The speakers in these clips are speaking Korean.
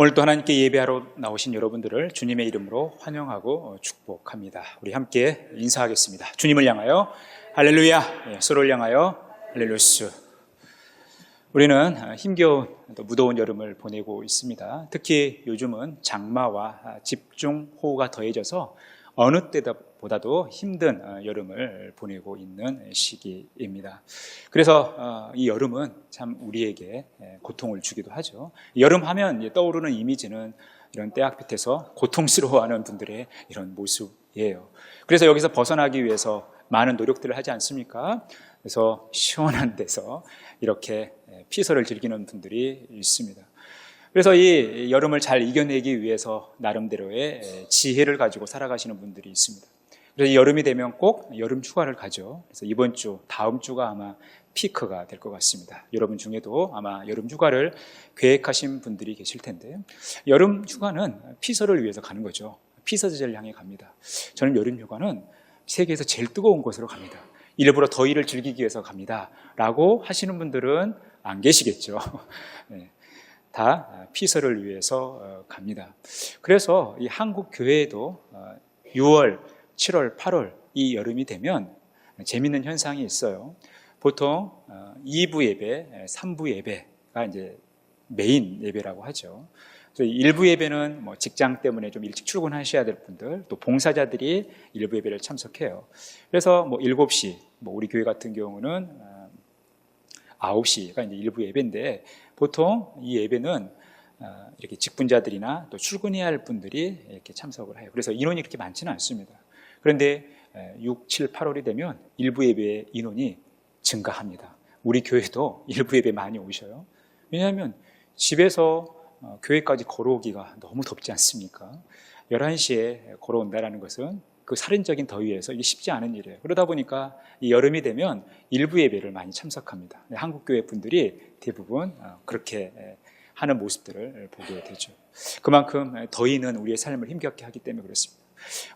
오늘도 하나님께 예배하러 나오신 여러분들을 주님의 이름으로 환영하고 축복합니다. 우리 함께 인사하겠습니다. 주님을 향하여 할렐루야, 서로를 향하여 할렐루스. 우리는 힘겨운 또 무더운 여름을 보내고 있습니다. 특히 요즘은 장마와 집중호우가 더해져서 어느 때보다도 힘든 여름을 보내고 있는 시기입니다. 그래서 이 여름은 참 우리에게 고통을 주기도 하죠. 여름 하면 떠오르는 이미지는 이런 떼약빛에서 고통스러워하는 분들의 이런 모습이에요. 그래서 여기서 벗어나기 위해서 많은 노력들을 하지 않습니까? 그래서 시원한 데서 이렇게 피서를 즐기는 분들이 있습니다. 그래서 이 여름을 잘 이겨내기 위해서 나름대로의 지혜를 가지고 살아가시는 분들이 있습니다. 그래서 여름이 되면 꼭 여름 휴가를 가죠. 그래서 이번 주, 다음 주가 아마 피크가 될 것 같습니다. 여러분 중에도 아마 여름 휴가를 계획하신 분들이 계실 텐데, 여름 휴가는 피서를 위해서 가는 거죠. 피서지를 향해 갑니다. 저는 여름 휴가는 세계에서 제일 뜨거운 곳으로 갑니다. 일부러 더위를 즐기기 위해서 갑니다. 라고 하시는 분들은 안 계시겠죠. 네. 다 피서를 위해서 갑니다. 그래서 이 한국 교회에도 6월, 7월, 8월 이 여름이 되면 재밌는 현상이 있어요. 보통 2부 예배, 3부 예배가 이제 메인 예배라고 하죠. 1부 예배는 뭐 직장 때문에 좀 일찍 출근하셔야 될 분들, 또 봉사자들이 1부 예배를 참석해요. 그래서 뭐 7시, 뭐 우리 교회 같은 경우는 9시가 이제 1부 예배인데, 보통 이 예배는 이렇게 직분자들이나 또 출근해야 할 분들이 이렇게 참석을 해요. 그래서 인원이 그렇게 많지는 않습니다. 그런데 6, 7, 8월이 되면 1부 예배의 인원이 증가합니다. 우리 교회도 1부 예배 많이 오셔요. 왜냐하면 집에서 교회까지 걸어오기가 너무 덥지 않습니까? 11시에 걸어온다는 것은 그 살인적인 더위에서 이게 쉽지 않은 일이에요. 그러다 보니까 이 여름이 되면 일부 예배를 많이 참석합니다. 한국 교회 분들이 대부분 그렇게 하는 모습들을 보게 되죠. 그만큼 더위는 우리의 삶을 힘겹게 하기 때문에 그렇습니다.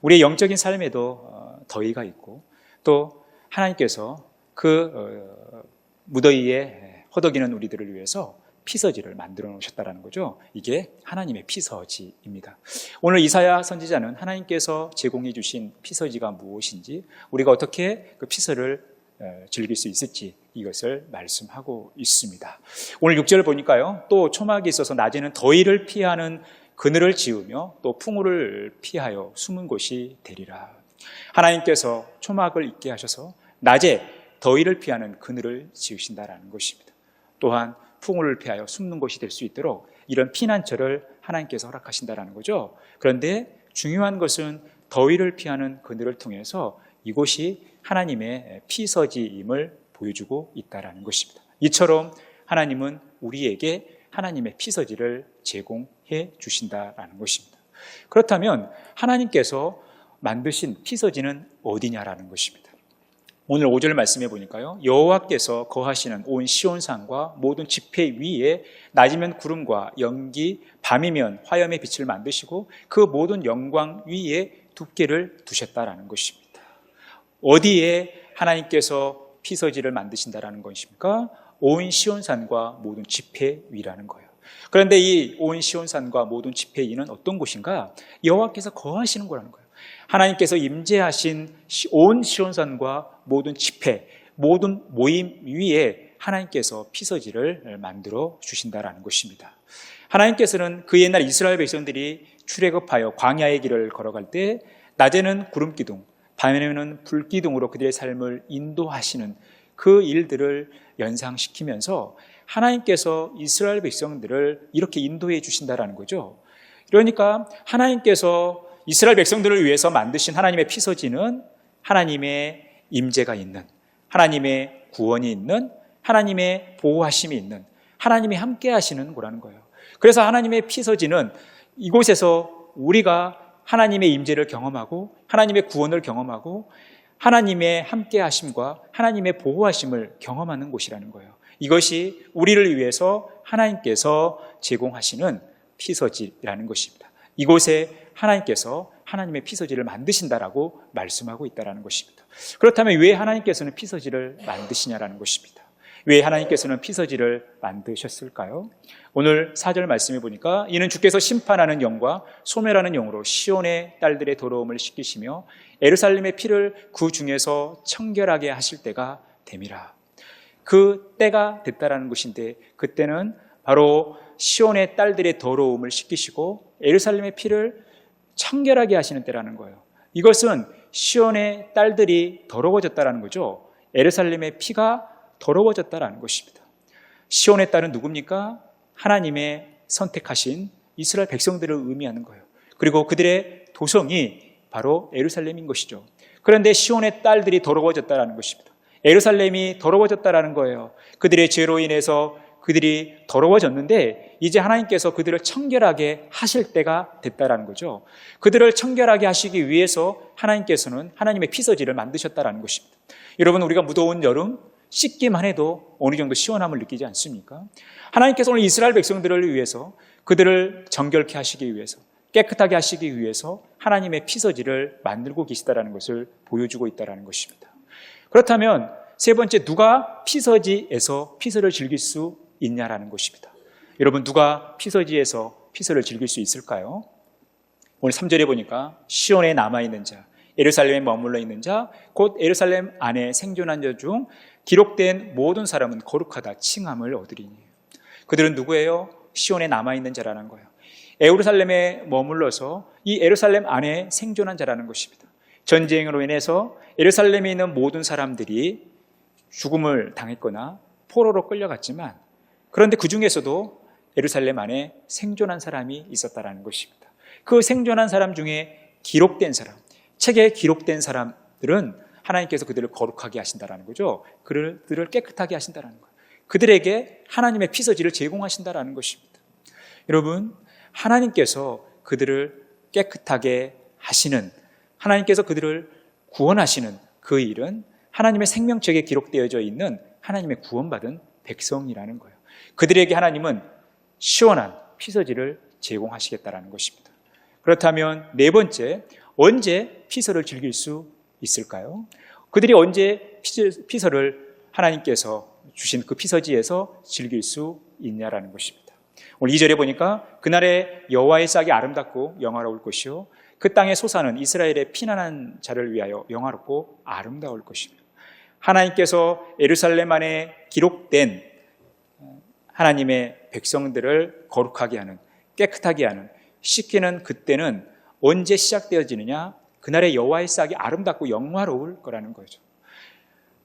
우리의 영적인 삶에도 더위가 있고, 또 하나님께서 그 무더위에 허덕이는 우리들을 위해서 피서지를 만들어 놓으셨다는 거죠. 이게 하나님의 피서지입니다. 오늘 이사야 선지자는 하나님께서 제공해 주신 피서지가 무엇인지, 우리가 어떻게 그 피서를 즐길 수 있을지 이것을 말씀하고 있습니다. 오늘 6절을 보니까요, 또 초막이 있어서 낮에는 더위를 피하는 그늘을 지으며 또 풍우를 피하여 숨은 곳이 되리라. 하나님께서 초막을 있게 하셔서 낮에 더위를 피하는 그늘을 지으신다라는 것입니다. 또한 풍우를 피하여 숨는 곳이 될 수 있도록 이런 피난처를 하나님께서 허락하신다라는 거죠. 그런데 중요한 것은 더위를 피하는 그늘을 통해서 이곳이 하나님의 피서지임을 보여주고 있다라는 것입니다. 이처럼 하나님은 우리에게 하나님의 피서지를 제공해 주신다라는 것입니다. 그렇다면 하나님께서 만드신 피서지는 어디냐라는 것입니다. 오늘 5절 말씀해 보니까요, 여호와께서 거하시는 온 시온산과 모든 지폐 위에 낮이면 구름과 연기, 밤이면 화염의 빛을 만드시고 그 모든 영광 위에 두께를 두셨다라는 것입니다. 어디에 하나님께서 피서지를 만드신다라는 것입니까? 온 시온산과 모든 지폐 위라는 거예요. 그런데 이 온 시온산과 모든 지폐 위는 어떤 곳인가? 여호와께서 거하시는 거라는 거예요. 하나님께서 임재하신 온 시온산과 모든 지폐, 모든 모임 위에 하나님께서 피서지를 만들어 주신다라는 것입니다. 하나님께서는 그 옛날 이스라엘 백성들이 출애굽하여 광야의 길을 걸어갈 때 낮에는 구름기둥, 밤에는 불기둥으로 그들의 삶을 인도하시는 그 일들을 연상시키면서 하나님께서 이스라엘 백성들을 이렇게 인도해 주신다라는 거죠. 그러니까 하나님께서 이스라엘 백성들을 위해서 만드신 하나님의 피서지는 하나님의 임재가 있는, 하나님의 구원이 있는, 하나님의 보호하심이 있는, 하나님이 함께 하시는 거라는 거예요. 그래서 하나님의 피서지는 이곳에서 우리가 하나님의 임재를 경험하고 하나님의 구원을 경험하고 하나님의 함께 하심과 하나님의 보호하심을 경험하는 곳이라는 거예요. 이것이 우리를 위해서 하나님께서 제공하시는 피서지라는 것입니다. 이곳에 하나님께서 하나님의 피서지를 만드신다라고 말씀하고 있다는 것입니다. 그렇다면 왜 하나님께서는 피서지를 만드시냐라는 것입니다. 왜 하나님께서는 피서지를 만드셨을까요? 오늘 4절 말씀해 보니까 이는 주께서 심판하는 영과 소멸하는 영으로 시온의 딸들의 더러움을 씻기시며 예루살렘의 피를 그 중에서 청결하게 하실 때가 됨이라. 그 때가 됐다라는 것인데, 그때는 바로 시온의 딸들의 더러움을 씻기시고 예루살렘의 피를 청결하게 하시는 때라는 거예요. 이것은 시온의 딸들이 더러워졌다라는 거죠. 예루살렘의 피가 더러워졌다라는 것입니다. 시온의 딸은 누굽니까? 하나님의 선택하신 이스라엘 백성들을 의미하는 거예요. 그리고 그들의 도성이 바로 예루살렘인 것이죠. 그런데 시온의 딸들이 더러워졌다라는 것입니다. 예루살렘이 더러워졌다라는 거예요. 그들의 죄로 인해서 그들이 더러워졌는데 이제 하나님께서 그들을 청결하게 하실 때가 됐다라는 거죠. 그들을 청결하게 하시기 위해서 하나님께서는 하나님의 피서지를 만드셨다라는 것입니다. 여러분, 우리가 무더운 여름 씻기만 해도 어느 정도 시원함을 느끼지 않습니까? 하나님께서 오늘 이스라엘 백성들을 위해서, 그들을 정결케 하시기 위해서, 깨끗하게 하시기 위해서 하나님의 피서지를 만들고 계시다라는 것을 보여주고 있다라는 것입니다. 그렇다면 세 번째, 누가 피서지에서 피서를 즐길 수 있냐라는 것입니다. 여러분, 누가 피서지에서 피서를 즐길 수 있을까요? 오늘 3절에 보니까 시온에 남아있는 자, 예루살렘에 머물러 있는 자, 곧 예루살렘 안에 생존한 자 중 기록된 모든 사람은 거룩하다 칭함을 얻으리니. 그들은 누구예요? 시온에 남아있는 자라는 거예요. 예루살렘에 머물러서 이 예루살렘 안에 생존한 자라는 것입니다. 전쟁으로 인해서 예루살렘에 있는 모든 사람들이 죽음을 당했거나 포로로 끌려갔지만, 그런데 그 중에서도 예루살렘 안에 생존한 사람이 있었다라는 것입니다. 그 생존한 사람 중에 기록된 사람, 책에 기록된 사람들은 하나님께서 그들을 거룩하게 하신다라는 거죠. 그들을 깨끗하게 하신다라는 거예요. 그들에게 하나님의 피서지를 제공하신다라는 것입니다. 여러분, 하나님께서 그들을 깨끗하게 하시는, 하나님께서 그들을 구원하시는 그 일은 하나님의 생명책에 기록되어져 있는 하나님의 구원받은 백성이라는 거예요. 그들에게 하나님은 시원한 피서지를 제공하시겠다라는 것입니다. 그렇다면 네 번째, 언제 피서를 즐길 수 있을까요? 그들이 언제 피서를 하나님께서 주신 그 피서지에서 즐길 수 있냐라는 것입니다. 오늘 2절에 보니까 그날에 여호와의 싹이 아름답고 영화로울 것이요 그 땅의 소사는 이스라엘의 피난한 자를 위하여 영화롭고 아름다울 것입니다. 하나님께서 예루살렘 안에 기록된 하나님의 백성들을 거룩하게 하는, 깨끗하게 하는, 씻기는 그때는 언제 시작되어지느냐? 그날의 여호와의 싹이 아름답고 영화로울 거라는 거죠.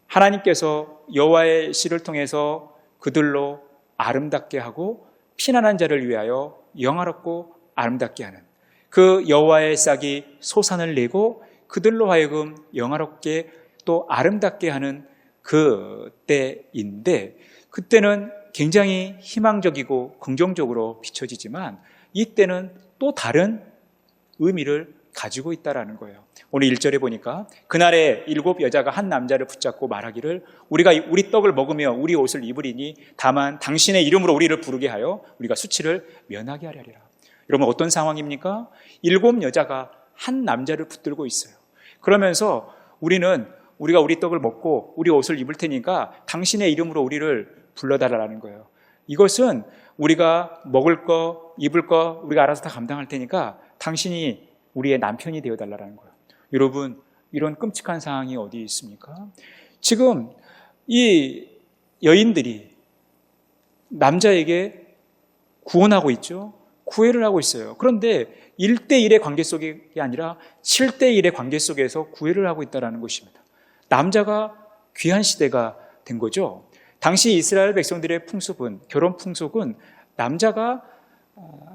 하나님께서 여호와의 씨를 통해서 그들로 아름답게 하고 피난한 자를 위하여 영화롭고 아름답게 하는, 그 여호와의 싹이 소산을 내고 그들로 하여금 영화롭게 또 아름답게 하는 그 때인데, 그때는 굉장히 희망적이고 긍정적으로 비춰지지만 이때는 또 다른 의미를 가지고 있다라는 거예요. 오늘 1절에 보니까 그날에 7 여자가 한 남자를 붙잡고 말하기를 우리가 우리 떡을 먹으며 우리 옷을 입으리니 다만 당신의 이름으로 우리를 부르게 하여 우리가 수치를 면하게 하려리라. 여러분, 어떤 상황입니까? 7 여자가 한 남자를 붙들고 있어요. 그러면서 우리가 우리 떡을 먹고 우리 옷을 입을 테니까 당신의 이름으로 우리를 불러달라는 거예요. 이것은 우리가 먹을 거, 입을 거 우리가 알아서 다 감당할 테니까 당신이 우리의 남편이 되어달라는 거예요. 여러분, 이런 끔찍한 상황이 어디 있습니까? 지금 이 여인들이 남자에게 구원하고 있죠. 구애를 하고 있어요. 그런데 1대1의 관계 속이 아니라 7대1의 관계 속에서 구애를 하고 있다는 것입니다. 남자가 귀한 시대가 된 거죠. 당시 이스라엘 백성들의 풍습은, 결혼 풍속은 남자가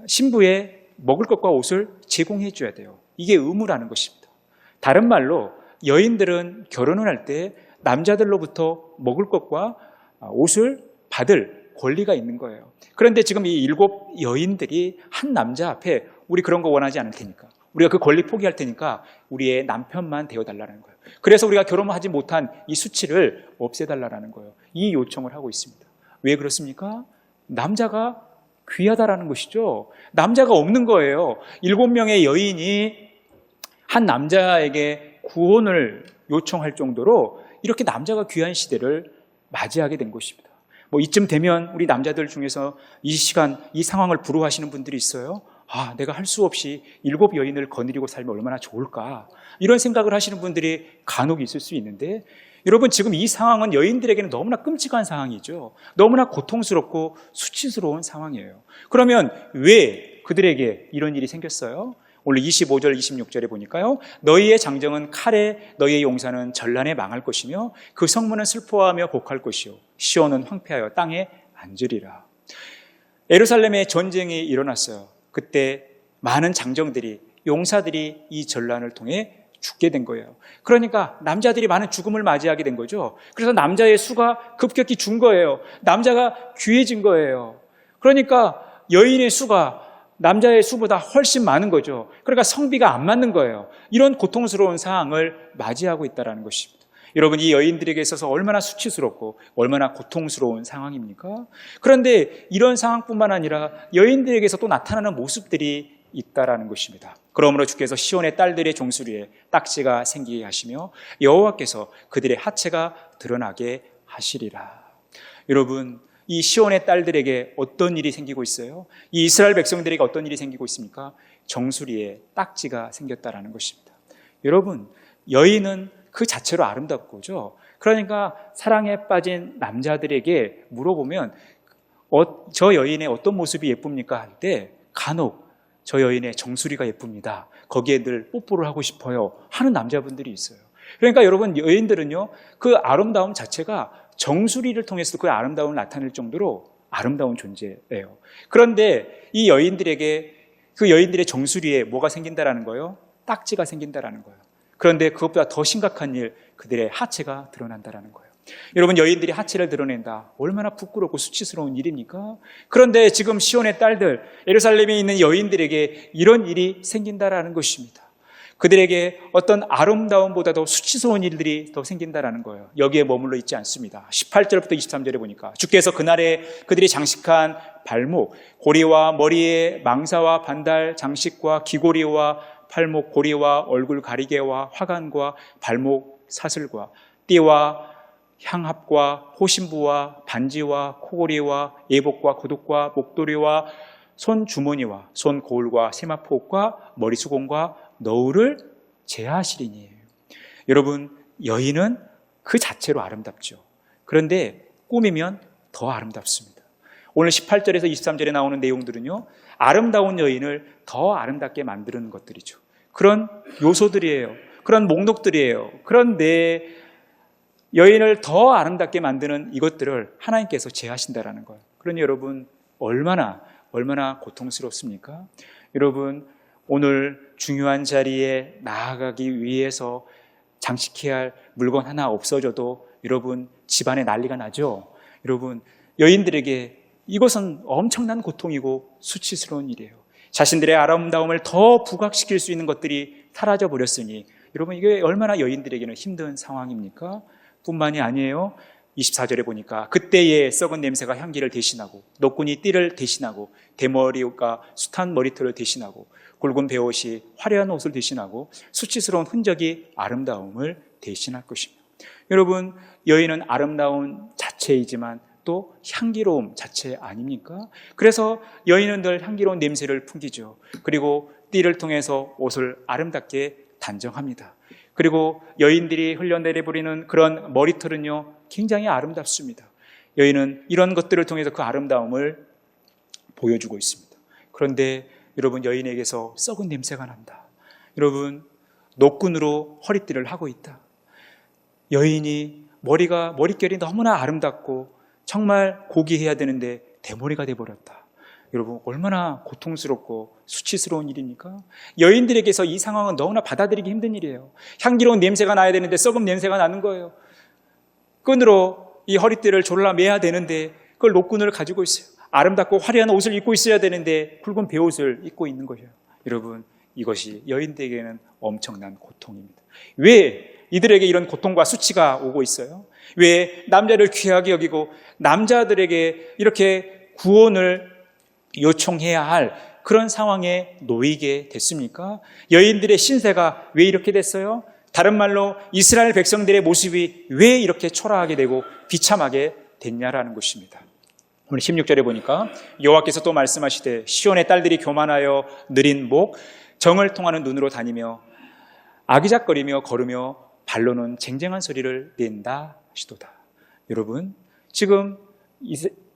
신부의 먹을 것과 옷을 제공해 줘야 돼요. 이게 의무라는 것입니다. 다른 말로 여인들은 결혼을 할 때 남자들로부터 먹을 것과 옷을 받을 권리가 있는 거예요. 그런데 지금 이 7 여인들이 한 남자 앞에 우리 그런 거 원하지 않을 테니까, 우리가 그 권리 포기할 테니까 우리의 남편만 되어달라는 거예요. 그래서 우리가 결혼하지 못한 이 수치를 없애달라는 거예요. 이 요청을 하고 있습니다. 왜 그렇습니까? 남자가 귀하다라는 것이죠. 남자가 없는 거예요. 7명의 여인이 한 남자에게 구원을 요청할 정도로 이렇게 남자가 귀한 시대를 맞이하게 된 것입니다. 뭐 이쯤 되면 우리 남자들 중에서 이 시간 이 상황을 부러워하시는 분들이 있어요. 아, 내가 할 수 없이 7 여인을 거느리고 살면 얼마나 좋을까, 이런 생각을 하시는 분들이 간혹 있을 수 있는데, 여러분 지금 이 상황은 여인들에게는 너무나 끔찍한 상황이죠. 너무나 고통스럽고 수치스러운 상황이에요. 그러면 왜 그들에게 이런 일이 생겼어요? 오늘 25절 26절에 보니까요, 너희의 장정은 칼에, 너희의 용사는 전란에 망할 것이며 그 성문은 슬퍼하며 곡할 것이요 시온은 황폐하여 땅에 앉으리라. 예루살렘에 전쟁이 일어났어요. 그때 많은 장정들이, 용사들이 이 전란을 통해 죽게 된 거예요. 그러니까 남자들이 많은 죽음을 맞이하게 된 거죠. 그래서 남자의 수가 급격히 준 거예요. 남자가 귀해진 거예요. 그러니까 여인의 수가 남자의 수보다 훨씬 많은 거죠. 그러니까 성비가 안 맞는 거예요. 이런 고통스러운 상황을 맞이하고 있다는 것입니다. 여러분, 이 여인들에게 있어서 얼마나 수치스럽고 얼마나 고통스러운 상황입니까? 그런데 이런 상황뿐만 아니라 여인들에게서 또 나타나는 모습들이 있다라는 것입니다. 그러므로 주께서 시온의 딸들의 종수리에 딱지가 생기게 하시며 여호와께서 그들의 하체가 드러나게 하시리라. 여러분, 이 시온의 딸들에게 어떤 일이 생기고 있어요? 이 이스라엘 백성들에게 어떤 일이 생기고 있습니까? 정수리에 딱지가 생겼다라는 것입니다. 여러분, 여인은 그 자체로 아름답고죠. 그러니까 사랑에 빠진 남자들에게 물어보면 저 여인의 어떤 모습이 예쁩니까? 할 때 간혹 저 여인의 정수리가 예쁩니다, 거기에 늘 뽀뽀를 하고 싶어요 하는 남자분들이 있어요. 그러니까 여러분, 여인들은요, 그 아름다움 자체가 정수리를 통해서 그 아름다움을 나타낼 정도로 아름다운 존재예요. 그런데 이 여인들에게, 그 여인들의 정수리에 뭐가 생긴다라는 거예요? 딱지가 생긴다라는 거예요. 그런데 그것보다 더 심각한 일, 그들의 하체가 드러난다라는 거예요. 여러분, 여인들이 하체를 드러낸다, 얼마나 부끄럽고 수치스러운 일입니까? 그런데 지금 시온의 딸들, 예루살렘에 있는 여인들에게 이런 일이 생긴다라는 것입니다. 그들에게 어떤 아름다움보다도 수치스러운 일들이 더 생긴다라는 거예요. 여기에 머물러 있지 않습니다. 18절부터 23절에 보니까 주께서 그날에 그들이 장식한 발목, 고리와 머리에 망사와 반달, 장식과 귀고리와 팔목 고리와 얼굴 가리개와 화관과 발목 사슬과 띠와 향합과 호신부와 반지와 코고리와 예복과 구둑과 목도리와 손주머니와 손고울과 세마포옷과 머리수건과 너울을 제하시리니. 여러분, 여인은 그 자체로 아름답죠. 그런데 꾸미면 더 아름답습니다. 오늘 18절에서 23절에 나오는 내용들은요, 아름다운 여인을 더 아름답게 만드는 것들이죠. 그런 요소들이에요. 그런 목록들이에요. 그런데 여인을 더 아름답게 만드는 이것들을 하나님께서 제하신다라는 거예요. 그러니 여러분, 얼마나 고통스럽습니까? 여러분, 오늘 중요한 자리에 나아가기 위해서 장식해야 할 물건 하나 없어져도 여러분 집안에 난리가 나죠. 여러분, 여인들에게 이것은 엄청난 고통이고 수치스러운 일이에요. 자신들의 아름다움을 더 부각시킬 수 있는 것들이 사라져 버렸으니 여러분, 이게 얼마나 여인들에게는 힘든 상황입니까? 뿐만이 아니에요. 24절에 보니까 그때의 썩은 냄새가 향기를 대신하고 노끈이 띠를 대신하고 대머리가 숱한 머리털을 대신하고 굵은 베옷이 화려한 옷을 대신하고 수치스러운 흔적이 아름다움을 대신할 것입니다. 여러분, 여인은 아름다운 자체이지만 또 향기로움 자체 아닙니까? 그래서 여인은 늘 향기로운 냄새를 풍기죠. 그리고 띠를 통해서 옷을 아름답게 단정합니다. 그리고 여인들이 흘려내려버리는 그런 머리털은요, 굉장히 아름답습니다. 여인은 이런 것들을 통해서 그 아름다움을 보여주고 있습니다. 그런데 여러분, 여인에게서 썩은 냄새가 난다. 여러분, 노끈으로 허리띠를 하고 있다. 여인이 머릿결이 너무나 아름답고 정말 고귀해야 되는데 대머리가 돼버렸다. 여러분, 얼마나 고통스럽고 수치스러운 일입니까? 여인들에게서 이 상황은 너무나 받아들이기 힘든 일이에요. 향기로운 냄새가 나야 되는데 썩은 냄새가 나는 거예요. 끈으로 이 허리띠를 졸라매야 되는데 그걸 노끈을 가지고 있어요. 아름답고 화려한 옷을 입고 있어야 되는데 굵은 베옷을 입고 있는 거예요. 여러분, 이것이 여인들에게는 엄청난 고통입니다. 왜 이들에게 이런 고통과 수치가 오고 있어요? 왜 남자를 귀하게 여기고 남자들에게 이렇게 구원을 요청해야 할 그런 상황에 놓이게 됐습니까? 여인들의 신세가 왜 이렇게 됐어요? 다른 말로 이스라엘 백성들의 모습이 왜 이렇게 초라하게 되고 비참하게 됐냐라는 것입니다. 오늘 16절에 보니까 여호와께서 또 말씀하시되 시온의 딸들이 교만하여 느린 목 정을 통하는 눈으로 다니며 아기작거리며 걸으며 발로는 쟁쟁한 소리를 낸다 하시도다. 여러분, 지금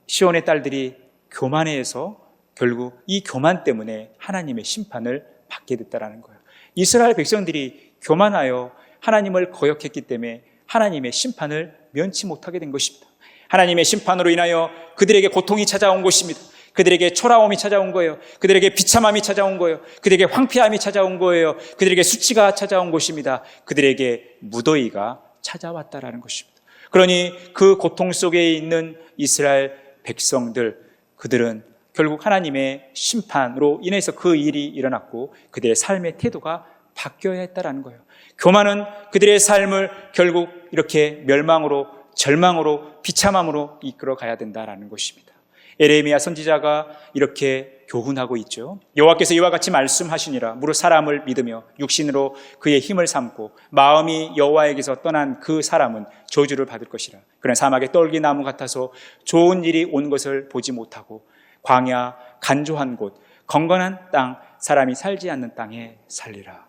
시온의 딸들이 교만해서 결국 이 교만 때문에 하나님의 심판을 받게 됐다는 거예요. 이스라엘 백성들이 교만하여 하나님을 거역했기 때문에 하나님의 심판을 면치 못하게 된 것입니다. 하나님의 심판으로 인하여 그들에게 고통이 찾아온 것입니다. 그들에게 초라함이 찾아온 거예요. 그들에게 비참함이 찾아온 거예요. 그들에게 황폐함이 찾아온 거예요. 그들에게 수치가 찾아온 것입니다. 그들에게 무더위가 찾아왔다라는 것입니다. 그러니 그 고통 속에 있는 이스라엘 백성들, 그들은 결국 하나님의 심판으로 인해서 그 일이 일어났고 그들의 삶의 태도가 바뀌어야 했다라는 거예요. 교만은 그들의 삶을 결국 이렇게 멸망으로, 절망으로, 비참함으로 이끌어 가야 된다라는 것입니다. 에레미야 선지자가 이렇게 교훈하고 있죠. 여호와께서 이와 같이 말씀하시니라. 무릇 사람을 믿으며 육신으로 그의 힘을 삼고 마음이 여호와에게서 떠난 그 사람은 저주를 받을 것이라. 그는 사막의 떨기나무 같아서 좋은 일이 온 것을 보지 못하고 광야, 간조한 곳, 건건한 땅, 사람이 살지 않는 땅에 살리라.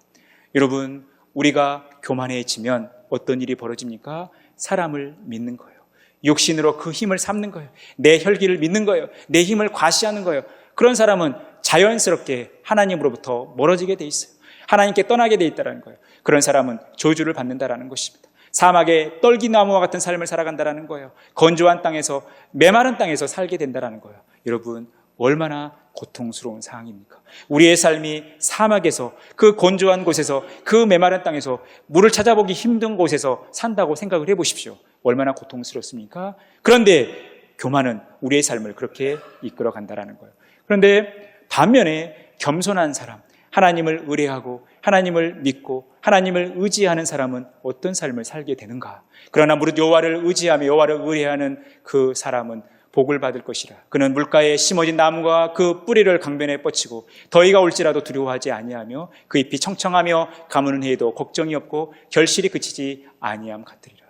여러분, 우리가 교만해지면 어떤 일이 벌어집니까? 사람을 믿는 거예요. 육신으로 그 힘을 삼는 거예요. 내 혈기를 믿는 거예요. 내 힘을 과시하는 거예요. 그런 사람은 자연스럽게 하나님으로부터 멀어지게 돼 있어요. 하나님께 떠나게 돼 있다는 거예요. 그런 사람은 저주를 받는다라는 것입니다. 사막의 떨기나무와 같은 삶을 살아간다라는 거예요. 건조한 땅에서, 메마른 땅에서 살게 된다라는 거예요. 여러분, 얼마나 고통스러운 상황입니까? 우리의 삶이 사막에서, 그 건조한 곳에서, 그 메마른 땅에서, 물을 찾아보기 힘든 곳에서 산다고 생각을 해보십시오. 얼마나 고통스럽습니까? 그런데 교만은 우리의 삶을 그렇게 이끌어 간다라는 거예요. 그런데 반면에 겸손한 사람, 하나님을 의뢰하고 하나님을 믿고 하나님을 의지하는 사람은 어떤 삶을 살게 되는가? 그러나 무릇 여호와를 의지하며 여호와를 의뢰하는 그 사람은 복을 받을 것이라. 그는 물가에 심어진 나무가 그 뿌리를 강변에 뻗치고 더위가 올지라도 두려워하지 아니하며 그 잎이 청청하며 가무는 해에도 걱정이 없고 결실이 그치지 아니함 같으리라.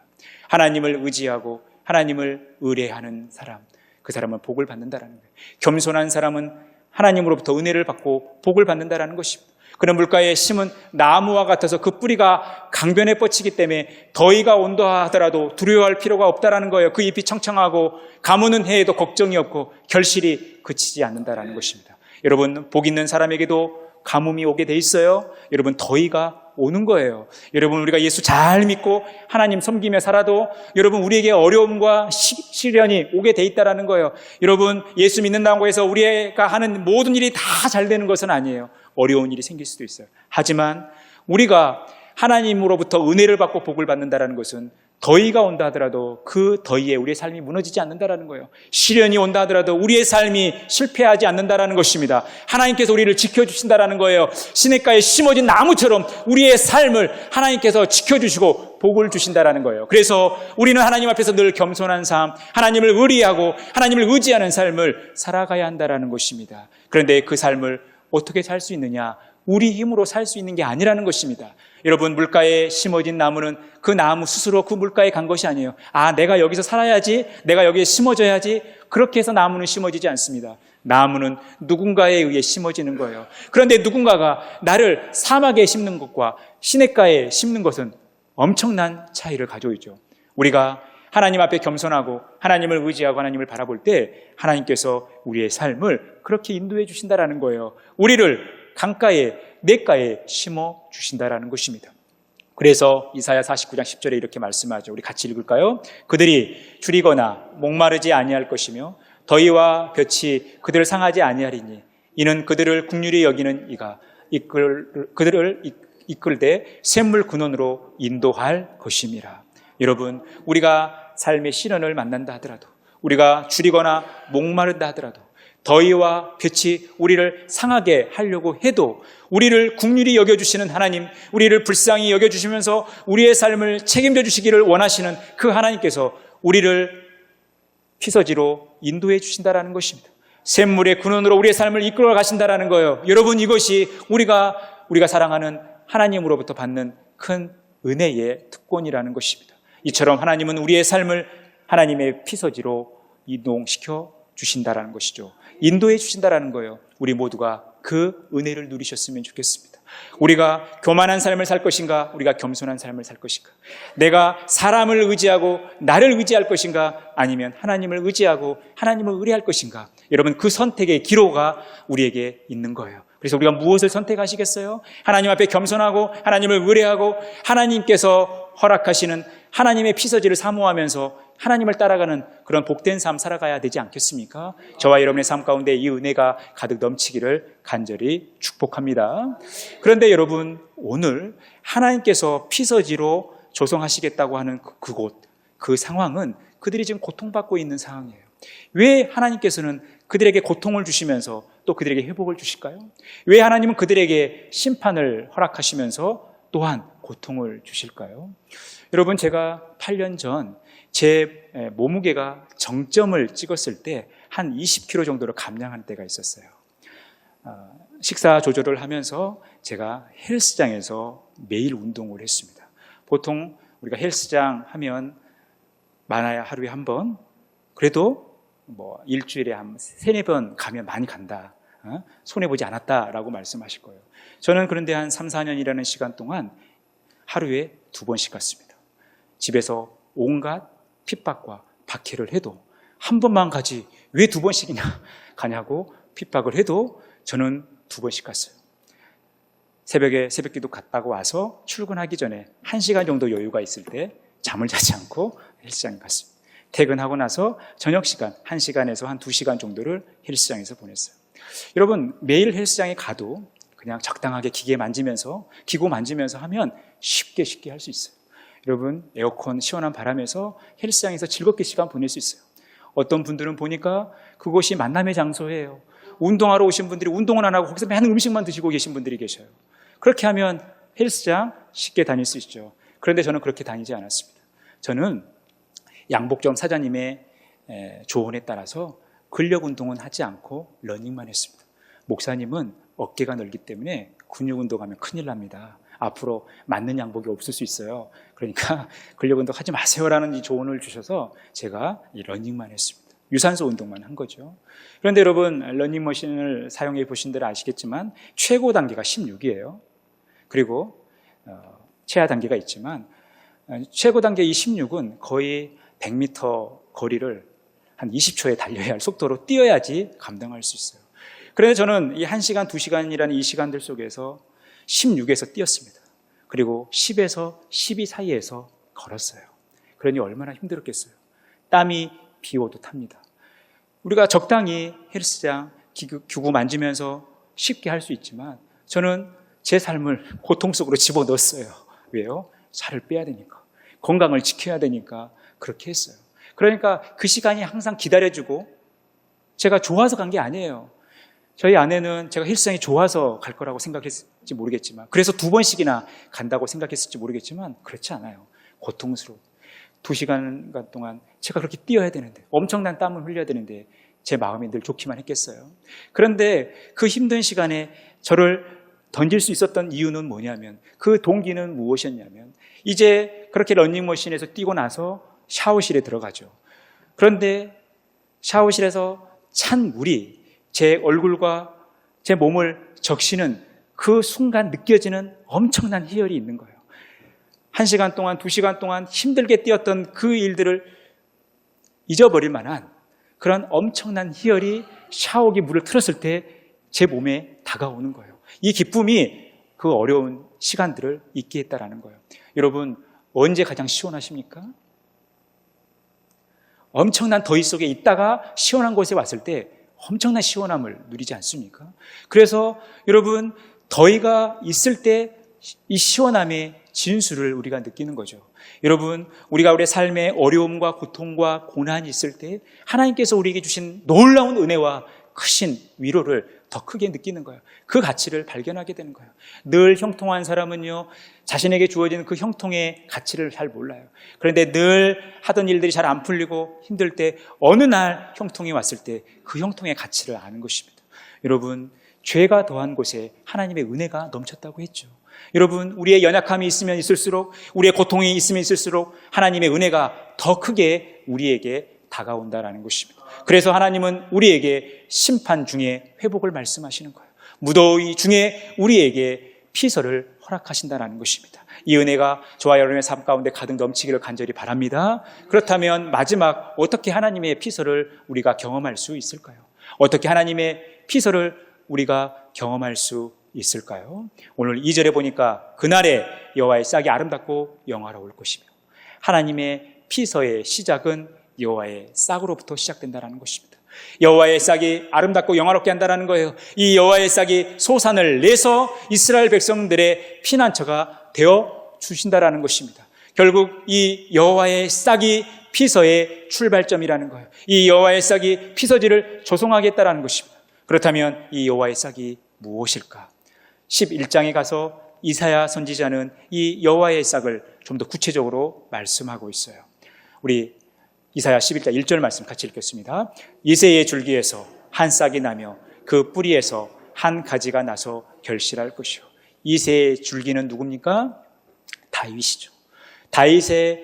하나님을 의지하고 하나님을 의뢰하는 사람, 그 사람은 복을 받는다라는 거예요. 겸손한 사람은 하나님으로부터 은혜를 받고 복을 받는다라는 것입니다. 그는 물가에 심은 나무와 같아서 그 뿌리가 강변에 뻗치기 때문에 더위가 온다 하더라도 두려워할 필요가 없다라는 거예요. 그 잎이 청청하고 가무는 해에도 걱정이 없고 결실이 그치지 않는다라는 것입니다. 여러분, 복 있는 사람에게도 가뭄이 오게 돼 있어요. 여러분, 더위가 오는 거예요. 여러분, 우리가 예수 잘 믿고 하나님 섬기며 살아도 여러분, 우리에게 어려움과 시련이 오게 돼 있다라는 거예요. 여러분, 예수 믿는다고 해서 우리가 하는 모든 일이 다 잘 되는 것은 아니에요. 어려운 일이 생길 수도 있어요. 하지만 우리가 하나님으로부터 은혜를 받고 복을 받는다는 것은 더위가 온다 하더라도 그 더위에 우리의 삶이 무너지지 않는다는 거예요. 시련이 온다 하더라도 우리의 삶이 실패하지 않는다는 것입니다. 하나님께서 우리를 지켜주신다는 거예요. 시냇가에 심어진 나무처럼 우리의 삶을 하나님께서 지켜주시고 복을 주신다는 거예요. 그래서 우리는 하나님 앞에서 늘 겸손한 삶, 하나님을 의리하고 하나님을 의지하는 삶을 살아가야 한다는 것입니다. 그런데 그 삶을 어떻게 살 수 있느냐? 우리 힘으로 살 수 있는 게 아니라는 것입니다. 여러분, 물가에 심어진 나무는 그 나무 스스로 그 물가에 간 것이 아니에요. 아, 내가 여기서 살아야지, 내가 여기에 심어져야지, 그렇게 해서 나무는 심어지지 않습니다. 나무는 누군가에 의해 심어지는 거예요. 그런데 누군가가 나를 사막에 심는 것과 시냇가에 심는 것은 엄청난 차이를 가지고 있죠. 우리가 하나님 앞에 겸손하고 하나님을 의지하고 하나님을 바라볼 때 하나님께서 우리의 삶을 그렇게 인도해 주신다라는 거예요. 우리를 강가에, 냇가에 심어 주신다라는 것입니다. 그래서 이사야 49장 10절에 이렇게 말씀하죠. 우리 같이 읽을까요? 그들이 줄이거나 목마르지 아니할 것이며 더위와 볕이 그들을 상하지 아니하리니 이는 그들을 긍휼히 여기는 이가 그들을 이끌되 샘물 근원으로 인도할 것임이라. 여러분, 우리가 삶의 시련을 만난다 하더라도, 우리가 줄이거나 목마른다 하더라도, 더위와 볕이 우리를 상하게 하려고 해도 우리를 긍휼히 여겨주시는 하나님, 우리를 불쌍히 여겨주시면서 우리의 삶을 책임져 주시기를 원하시는 그 하나님께서 우리를 피서지로 인도해 주신다라는 것입니다. 샘물의 근원으로 우리의 삶을 이끌어 가신다라는 거예요. 여러분, 이것이 우리가 사랑하는 하나님으로부터 받는 큰 은혜의 특권이라는 것입니다. 이처럼 하나님은 우리의 삶을 하나님의 피서지로 이동시켜 주신다라는 것이죠. 인도해 주신다라는 거예요. 우리 모두가 그 은혜를 누리셨으면 좋겠습니다. 우리가 교만한 삶을 살 것인가, 우리가 겸손한 삶을 살 것인가, 내가 사람을 의지하고 나를 의지할 것인가, 아니면 하나님을 의지하고 하나님을 의뢰할 것인가. 여러분, 그 선택의 기로가 우리에게 있는 거예요. 그래서 우리가 무엇을 선택하시겠어요? 하나님 앞에 겸손하고 하나님을 의뢰하고 하나님께서 허락하시는 하나님의 피서지를 사모하면서 하나님을 따라가는 그런 복된 삶 살아가야 되지 않겠습니까? 저와 여러분의 삶 가운데 이 은혜가 가득 넘치기를 간절히 축복합니다. 그런데 여러분, 오늘 하나님께서 피서지로 조성하시겠다고 하는 그곳, 그 상황은 그들이 지금 고통받고 있는 상황이에요. 왜 하나님께서는 그들에게 고통을 주시면서 또 그들에게 회복을 주실까요? 왜 하나님은 그들에게 심판을 허락하시면서 또한 고통을 주실까요? 여러분, 제가 8년 전 제 몸무게가 정점을 찍었을 때 한 20kg 정도로 감량한 때가 있었어요. 식사 조절을 하면서 제가 헬스장에서 매일 운동을 했습니다. 보통 우리가 헬스장 하면 많아야 하루에 한 번, 그래도 뭐 일주일에 한 3-4번 가면 많이 간다, 손해보지 않았다라고 말씀하실 거예요. 저는 그런데 한 3-4년이라는 시간 동안 하루에 2번씩 갔습니다. 집에서 온갖 핍박과 박해를 해도 한 번만 가지 왜 2번씩이나 가냐고 핍박을 해도 저는 2번씩 갔어요. 새벽에 새벽기도 갔다가 와서 출근하기 전에 1시간 정도 여유가 있을 때 잠을 자지 않고 헬스장에 갔습니다. 퇴근하고 나서 저녁 시간 1시간에서 한 2시간 정도를 헬스장에서 보냈어요. 여러분, 매일 헬스장에 가도 그냥 적당하게 기구 만지면서 하면 쉽게 할 수 있어요. 여러분, 에어컨 시원한 바람에서 헬스장에서 즐겁게 시간 보낼 수 있어요. 어떤 분들은 보니까 그곳이 만남의 장소예요. 운동하러 오신 분들이 운동은 안 하고 거기서 맨 음식만 드시고 계신 분들이 계셔요. 그렇게 하면 헬스장 쉽게 다닐 수 있죠. 그런데 저는 그렇게 다니지 않았습니다. 저는 양복점 사장님의 조언에 따라서 근력 운동은 하지 않고 러닝만 했습니다. 목사님은 어깨가 넓기 때문에 근육 운동하면 큰일 납니다. 앞으로 맞는 양복이 없을 수 있어요. 그러니까 근력 운동 하지 마세요라는 이 조언을 주셔서 제가 이 러닝만 했습니다. 유산소 운동만 한 거죠. 그런데 여러분, 러닝머신을 사용해 보신 대로 아시겠지만 최고 단계가 16이에요. 그리고 최하 단계가 있지만 최고 단계 이 16은 거의 100m 거리를 한 20초에 달려야 할 속도로 뛰어야지 감당할 수 있어요. 그런데 저는 이 1시간, 2시간이라는 이 시간들 속에서 16에서 뛰었습니다. 그리고 10에서 12 사이에서 걸었어요. 그러니 얼마나 힘들었겠어요. 땀이 비 오도 탑니다. 우리가 적당히 헬스장 기구 만지면서 쉽게 할 수 있지만 저는 제 삶을 고통 속으로 집어넣었어요. 왜요? 살을 빼야 되니까, 건강을 지켜야 되니까 그렇게 했어요. 그러니까 그 시간이 항상 기다려주고, 제가 좋아서 간 게 아니에요. 저희 아내는 제가 헬스장이 좋아서 갈 거라고 생각했을지 모르겠지만, 그래서 2번씩이나 간다고 생각했을지 모르겠지만 그렇지 않아요. 고통스러워. 2시간 동안 제가 그렇게 뛰어야 되는데, 엄청난 땀을 흘려야 되는데 제 마음이 늘 좋기만 했겠어요. 그런데 그 힘든 시간에 저를 던질 수 있었던 이유는 뭐냐면, 그 동기는 무엇이었냐면, 이제 그렇게 러닝머신에서 뛰고 나서 샤워실에 들어가죠. 그런데 샤워실에서 찬 물이 제 얼굴과 제 몸을 적시는 그 순간 느껴지는 엄청난 희열이 있는 거예요. 1시간 동안, 2시간 동안 힘들게 뛰었던 그 일들을 잊어버릴 만한 그런 엄청난 희열이 샤워기 물을 틀었을 때 제 몸에 다가오는 거예요. 이 기쁨이 그 어려운 시간들을 잊게 했다라는 거예요. 여러분, 언제 가장 시원하십니까? 엄청난 더위 속에 있다가 시원한 곳에 왔을 때 엄청난 시원함을 누리지 않습니까? 그래서 여러분, 더위가 있을 때 이 시원함의 진수를 우리가 느끼는 거죠. 여러분, 우리가 우리의 삶에 어려움과 고통과 고난이 있을 때 하나님께서 우리에게 주신 놀라운 은혜와 크신 위로를 더 크게 느끼는 거예요. 그 가치를 발견하게 되는 거예요. 늘 형통한 사람은요, 자신에게 주어지는 그 형통의 가치를 잘 몰라요. 그런데 늘 하던 일들이 잘 안 풀리고 힘들 때 어느 날 형통이 왔을 때 그 형통의 가치를 아는 것입니다. 여러분, 죄가 더한 곳에 하나님의 은혜가 넘쳤다고 했죠. 여러분, 우리의 연약함이 있으면 있을수록, 우리의 고통이 있으면 있을수록 하나님의 은혜가 더 크게 우리에게 다가온다라는 것입니다. 그래서 하나님은 우리에게 심판 중에 회복을 말씀하시는 거예요. 무더위 중에 우리에게 피서를 허락하신다는 것입니다. 이 은혜가 저와 여러분의 삶 가운데 가득 넘치기를 간절히 바랍니다. 그렇다면 마지막 어떻게 하나님의 피서를 우리가 경험할 수 있을까요? 어떻게 하나님의 피서를 우리가 경험할 수 있을까요? 오늘 2절에 보니까 그날에 여호와의 싹이 아름답고 영화로울 것이며, 하나님의 피서의 시작은 여호와의 싹으로부터 시작된다는 것입니다. 여호와의 싹이 아름답고 영화롭게 한다는 거예요. 이 여호와의 싹이 소산을 내서 이스라엘 백성들의 피난처가 되어 주신다라는 것입니다. 결국 이 여호와의 싹이 피서의 출발점이라는 거예요. 이 여호와의 싹이 피서지를 조성하겠다라는 것입니다. 그렇다면 이 여호와의 싹이 무엇일까? 11장에 가서 이사야 선지자는 이 여호와의 싹을 좀 더 구체적으로 말씀하고 있어요. 우리 이사야 11장 1절 말씀 같이 읽겠습니다. 이새의 줄기에서 한 싹이 나며 그 뿌리에서 한 가지가 나서 결실할 것이요. 이새의 줄기는 누굽니까? 다윗이죠. 다윗에게서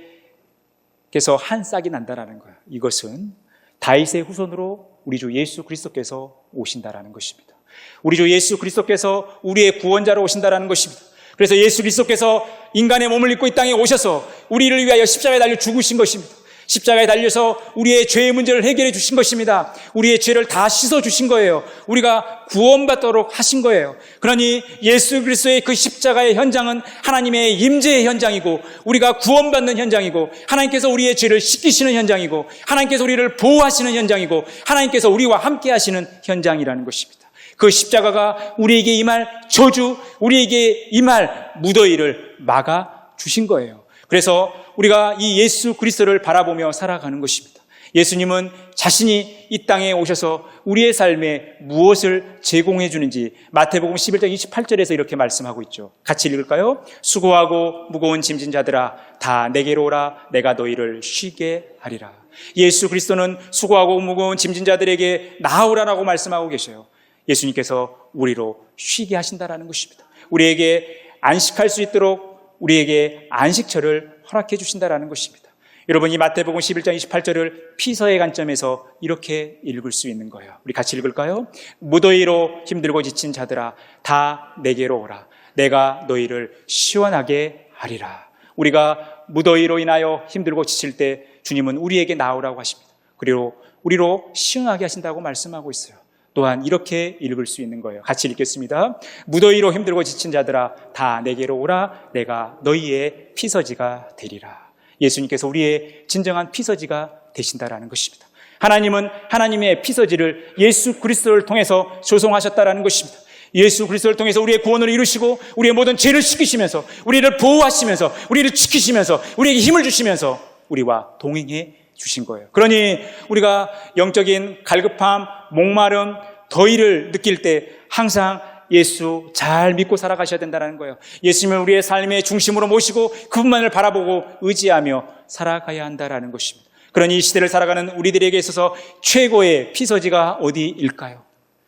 한 싹이 난다라는 거예요. 이것은 다윗의 후손으로 우리 주 예수 그리스도께서 오신다라는 것입니다. 우리 주 예수 그리스도께서 우리의 구원자로 오신다라는 것입니다. 그래서 예수 그리스도께서 인간의 몸을 입고 이 땅에 오셔서 우리를 위하여 십자가에 달려 죽으신 것입니다. 십자가에 달려서 우리의 죄의 문제를 해결해 주신 것입니다. 우리의 죄를 다 씻어 주신 거예요. 우리가 구원받도록 하신 거예요. 그러니 예수 그리스도의 그 십자가의 현장은 하나님의 임재의 현장이고, 우리가 구원받는 현장이고, 하나님께서 우리의 죄를 씻기시는 현장이고, 하나님께서 우리를 보호하시는 현장이고, 하나님께서 우리와 함께 하시는 현장이라는 것입니다. 그 십자가가 우리에게 임할 저주, 우리에게 임할 무더위를 막아 주신 거예요. 그래서 우리가 이 예수 그리스도를 바라보며 살아가는 것입니다. 예수님은 자신이 이 땅에 오셔서 우리의 삶에 무엇을 제공해 주는지 마태복음 11장 28절에서 이렇게 말씀하고 있죠. 같이 읽을까요? 수고하고 무거운 짐진 자들아 다 내게로 오라, 내가 너희를 쉬게 하리라. 예수 그리스도는 수고하고 무거운 짐진 자들에게 나아오라라고 말씀하고 계셔요. 예수님께서 우리로 쉬게 하신다라는 것입니다. 우리에게 안식할 수 있도록 우리에게 안식처를 허락해 주신다라는 것입니다. 여러분, 이 마태복음 11장 28절을 피서의 관점에서 이렇게 읽을 수 있는 거예요. 우리 같이 읽을까요? 무더위로 힘들고 지친 자들아 다 내게로 오라, 내가 너희를 시원하게 하리라. 우리가 무더위로 인하여 힘들고 지칠 때 주님은 우리에게 나오라고 하십니다. 그리고 우리로 시원하게 하신다고 말씀하고 있어요. 또한 이렇게 읽을 수 있는 거예요. 같이 읽겠습니다. 무더위로 힘들고 지친 자들아 다 내게로 오라, 내가 너희의 피서지가 되리라. 예수님께서 우리의 진정한 피서지가 되신다라는 것입니다. 하나님은 하나님의 피서지를 예수 그리스도를 통해서 조성하셨다라는 것입니다. 예수 그리스도를 통해서 우리의 구원을 이루시고 우리의 모든 죄를 씻기시면서 우리를 보호하시면서 우리를 지키시면서 우리에게 힘을 주시면서 우리와 동행해 주신 거예요. 그러니 우리가 영적인 갈급함, 목마름, 더위를 느낄 때 항상 예수 잘 믿고 살아가셔야 된다는 거예요. 예수님을 우리의 삶의 중심으로 모시고 그분만을 바라보고 의지하며 살아가야 한다는 것입니다. 그러니 이 시대를 살아가는 우리들에게 있어서 최고의 피서지가 어디일까요?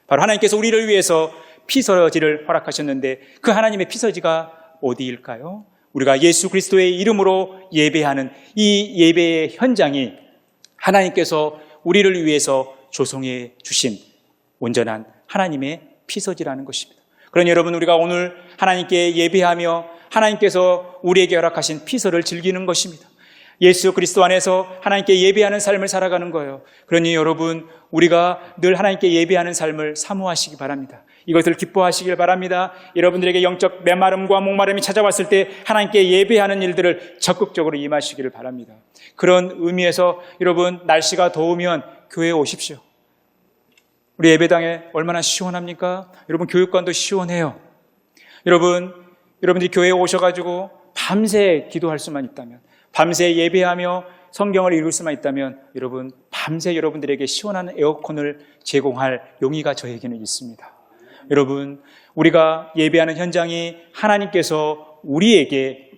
바로 하나님께서 우리를 위해서 피서지를 허락하셨는데 그 하나님의 피서지가 어디일까요? 우리가 예수 그리스도의 이름으로 예배하는 이 예배의 현장이 하나님께서 우리를 위해서 조성해 주신 온전한 하나님의 피서지라는 것입니다. 그러니 여러분, 우리가 오늘 하나님께 예배하며 하나님께서 우리에게 허락하신 피서를 즐기는 것입니다. 예수 그리스도 안에서 하나님께 예배하는 삶을 살아가는 거예요. 그러니 여러분, 우리가 늘 하나님께 예배하는 삶을 사모하시기 바랍니다. 이것을 기뻐하시길 바랍니다. 여러분들에게 영적 메마름과 목마름이 찾아왔을 때 하나님께 예배하는 일들을 적극적으로 임하시기를 바랍니다. 그런 의미에서 여러분, 날씨가 더우면 교회에 오십시오. 우리 예배당에 얼마나 시원합니까? 여러분, 교육관도 시원해요. 여러분들이 교회에 오셔가지고 밤새 기도할 수만 있다면, 밤새 예배하며 성경을 읽을 수만 있다면 여러분, 밤새 여러분들에게 시원한 에어컨을 제공할 용의가 저에게는 있습니다. 여러분, 우리가 예배하는 현장이 하나님께서 우리에게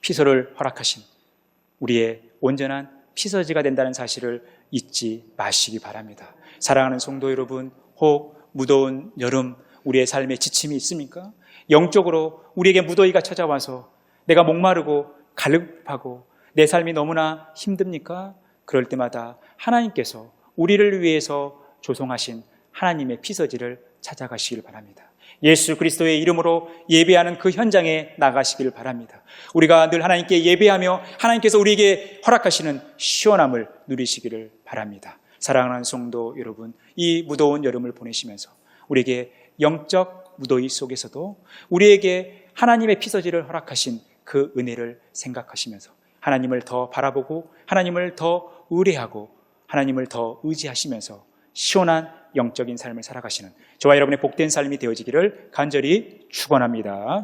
피서를 허락하신 우리의 온전한 피서지가 된다는 사실을 잊지 마시기 바랍니다. 사랑하는 성도 여러분, 혹 무더운 여름 우리의 삶에 지침이 있습니까? 영적으로 우리에게 무더위가 찾아와서 내가 목마르고 갈급하고 내 삶이 너무나 힘듭니까? 그럴 때마다 하나님께서 우리를 위해서 조성하신 하나님의 피서지를 찾아가시길 바랍니다. 예수 그리스도의 이름으로 예배하는 그 현장에 나가시길 바랍니다. 우리가 늘 하나님께 예배하며 하나님께서 우리에게 허락하시는 시원함을 누리시기를 바랍니다. 사랑하는 성도 여러분, 이 무더운 여름을 보내시면서 우리에게 영적 무더위 속에서도 우리에게 하나님의 피서지를 허락하신 그 은혜를 생각하시면서 하나님을 더 바라보고 하나님을 더 의뢰하고 하나님을 더 의지하시면서 시원한 영적인 삶을 살아가시는 저와 여러분의 복된 삶이 되어지기를 간절히 축원합니다.